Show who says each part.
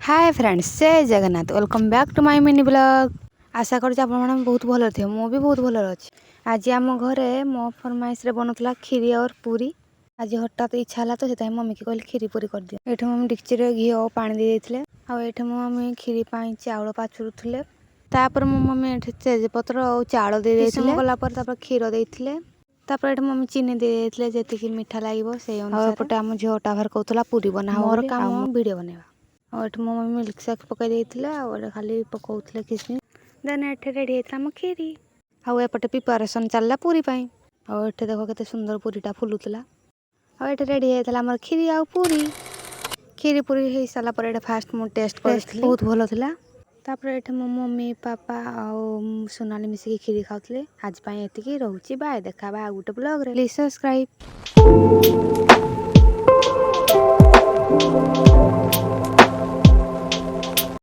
Speaker 1: हाय friends जय Jagannath welcome back to my mini blog. आशा कर बहुत भल थे मु भी बहुत भल अच्छी। आज आम घरे मो फरमाइश रे बनूला खीरी और पूरी। आज हठात इच्छा है तो मम्मी की कहली खीरी पूरी कर दियो। ये मम्मी डिक्ची घी और पानी दे देते आठ मो मम्मी खीरी चाउल पाचुरुले मो मम्मी तेजपत्र और चाउल दे देते गलापर क्षीर देते मम्मी चीनी दे देते जी मीठा लगे से अनुसार आम झीटा भार कहला पूरी बना मोर काम वीडियो बनवा और मो मम्मी मिल्क सेक पकई खाली पकाउले किसमिश देन ये रेडी होता आम खीरी आउटे प्रिपारेसन चलला पूरी और ये देख के सुंदर पूरीटा फुलुला और ये रेडी होता आम खीरी आ पूरी खीरी पूरी हो सारापर ये फास्ट मु टेस्ट कर बहुत भल था। तापर ये मो मम्मी पापा आउ सोनाली मिसिकी खीरी खाऊले। आज ये रोचे बाय देखा आ गोटे ब्लॉग रे प्लीज सब्सक्राइब।